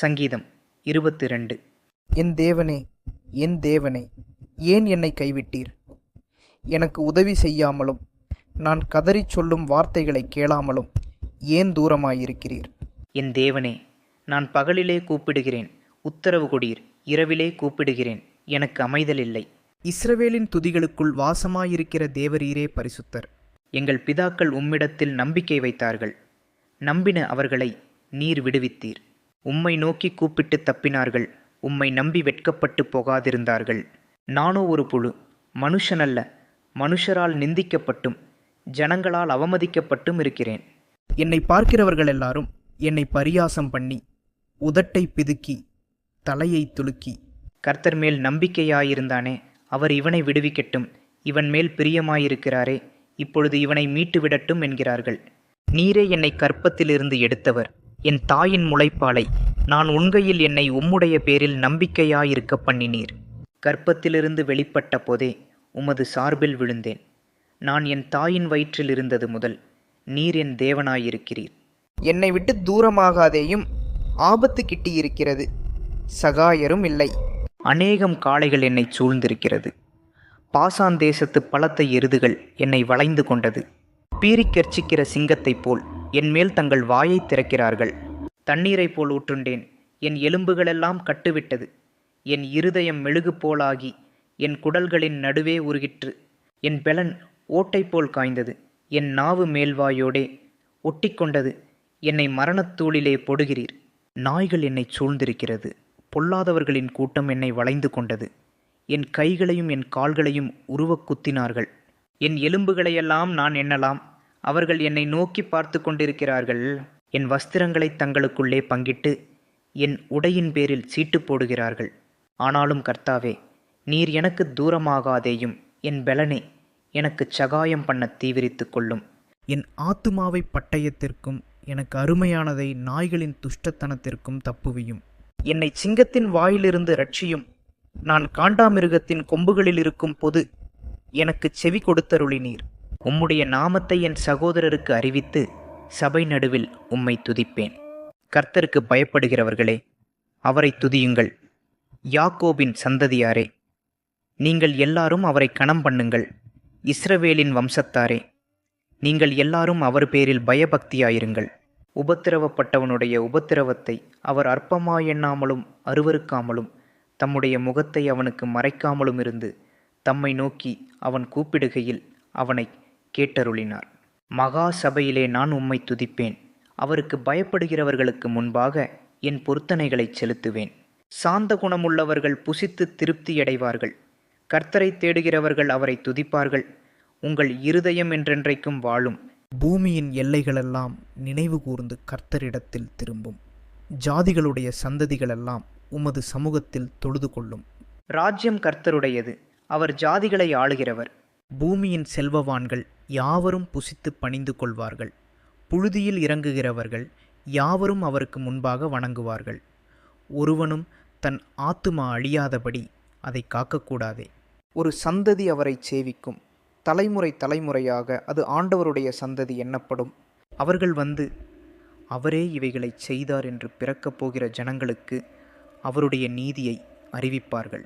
சங்கீதம் 22. என் தேவனே, என் தேவனே, ஏன் என்னை கைவிட்டீர்? எனக்கு உதவி செய்யாமலும் நான் கதறிச் சொல்லும் வார்த்தைகளை கேளாமலும் ஏன் தூரமாயிருக்கிறீர்? என் தேவனே, நான் பகலிலே கூப்பிடுகிறேன், உத்தரவு கொடீர். இரவிலே கூப்பிடுகிறேன், எனக்கு அமைதல் இல்லை. இஸ்ரவேலின் துதிகளுக்குள் வாசமாயிருக்கிற தேவரீரே பரிசுத்தர். எங்கள் பிதாக்கள் உம்மிடத்தில் நம்பிக்கை வைத்தார்கள். நம்பின அவர்களை நீர் விடுவித்தீர். உம்மை நோக்கி கூப்பிட்டு தப்பினார்கள். உம்மை நம்பி வெட்கப்பட்டு போகாதிருந்தார்கள். நானோ ஒரு புழு, மனுஷனல்ல, மனுஷரால் நிந்திக்கப்பட்டும் ஜனங்களால் அவமதிக்கப்பட்டும் இருக்கிறேன். என்னை பார்க்கிறவர்கள் எல்லாரும் என்னை பரியாசம் பண்ணி உதட்டை பிதுக்கி தலையை துலுக்கி, கர்த்தர் மேல் நம்பிக்கையாயிருந்தானே, அவர் இவனை விடுவிக்கட்டும், இவன் மேல் பிரியமாயிருக்கிறாரே, இப்பொழுது இவனை மீட்டு விடட்டும் என்கிறார்கள். நீரே என்னை கற்பத்திலிருந்து எடுத்தவர், என் தாயின் முளைப்பாலை நான் உண்கையில் என்னை உம்முடைய பேரில் நம்பிக்கையாயிருக்க பண்ணினீர். கற்பத்திலிருந்து வெளிப்பட்ட போதே உமது சார்பில் விழுந்தேன். நான் என் தாயின் வயிற்றில் இருந்தது முதல் நீர் என் தேவனாயிருக்கிறீர். என்னை விட்டு தூரமாகாதேயும், ஆபத்து கிட்டியிருக்கிறது, சகாயரும் இல்லை. அநேகம் காளைகள் என்னை சூழ்ந்திருக்கிறது. பாசான் தேசத்து பலத்த எருதுகள் என்னை வளைந்து கொண்டது. பீறிக்கெர்ச்சிக்கிற சிங்கத்தைப் போல் என் மேல் தங்கள் வாயை திறக்கிறார்கள். தண்ணீரைப் போல் ஊற்றுண்டேன், என் எலும்புகளெல்லாம் கட்டுவிட்டது. என் இருதயம் மெழுகு போலாகி என் குடல்களின் நடுவே உருகிற்று. என் பெலன் ஓட்டை போல் காய்ந்தது. என் நாவு மேல்வாயோடே ஒட்டிக்கொண்டது. என்னை மரணத்தூளிலே பொடுகிறீர். நாய்கள் என்னை சூழ்ந்திருக்கிறது. பொல்லாதவர்களின் கூட்டம் என்னை வளைந்து கொண்டது. என் கைகளையும் என் கால்களையும் உருவக் குத்தினார்கள். என் எலும்புகளையெல்லாம் நான் எண்ணலாம். அவர்கள் என்னை நோக்கி பார்த்து கொண்டிருக்கிறார்கள். என் வஸ்திரங்களை தங்களுக்குள்ளே பங்கிட்டு என் உடையின் பேரில் சீட்டு போடுகிறார்கள். ஆனாலும் கர்த்தாவே, நீர் எனக்கு தூரமாகாதேயும், என் பெலனே, எனக்கு சகாயம் பண்ண தீவிரித்து கொள்ளும். என் ஆத்துமாவை பட்டயத்திற்கும் எனக்கு அருமையானதை நாய்களின் துஷ்டத்தனத்திற்கும் தப்புவியும். என்னை சிங்கத்தின் வாயிலிருந்து ரட்சியும். நான் காண்டாமிருகத்தின் கொம்புகளில் இருக்கும் பொது எனக்கு செவி கொடுத்தருளினீர். உம்முடைய நாமத்தை என் சகோதரருக்கு அறிவித்து சபை நடுவில் உம்மை துதிப்பேன். கர்த்தருக்கு பயப்படுகிறவர்களே, அவரை துதியுங்கள். யாக்கோபின் சந்ததியாரே, நீங்கள் எல்லாரும் அவரை கனம் பண்ணுங்கள். இஸ்ரவேலின் வம்சத்தாரே, நீங்கள் எல்லாரும் அவர் பேரில் பயபக்தியாயிருங்கள். உபத்திரவப்பட்டவனுடைய உபத்திரவத்தை அவர் அற்பமாயெண்ணாமலும் அருவருக்காமலும் தம்முடைய முகத்தை அவனுக்கு மறைக்காமலும் இருந்து தம்மை நோக்கி அவன் கூப்பிடுகையில் அவனை கேட்டருளினார். மகா சபையிலே நான் உம்மை துதிப்பேன். அவருக்கு பயப்படுகிறவர்களுக்கு முன்பாக என் பொருத்தனைகளை செலுத்துவேன். சாந்த குணமுள்ளவர்கள் புசித்து திருப்தியடைவார்கள். கர்த்தரை தேடுகிறவர்கள் அவரை துதிப்பார்கள். உங்கள் இருதயம் என்றென்றைக்கும் வாழும். பூமியின் எல்லைகளெல்லாம் நினைவு கூர்ந்து கர்த்தரிடத்தில் திரும்பும். ஜாதிகளுடைய சந்ததிகளெல்லாம் உமது சமூகத்தில் தொழுது கொள்ளும். ராஜ்யம் கர்த்தருடையது, அவர் ஜாதிகளை ஆளுகிறவர். பூமியின் செல்வவான்கள் யாவரும் புசித்து பணிந்து கொள்வார்கள். புழுதியில் இறங்குகிறவர்கள் யாவரும் அவருக்கு முன்பாக வணங்குவார்கள். ஒருவனும் தன் ஆத்துமா அழியாதபடி அதை காக்கக்கூடாதே. ஒரு சந்ததி அவரை சேவிக்கும். தலைமுறை தலைமுறையாக அது ஆண்டவருடைய சந்ததி எண்ணப்படும். அவர்கள் வந்து அவரே இவைகளை செய்தார் என்று பிறக்கப் போகிற ஜனங்களுக்கு அவருடைய நீதியை அறிவிப்பார்கள்.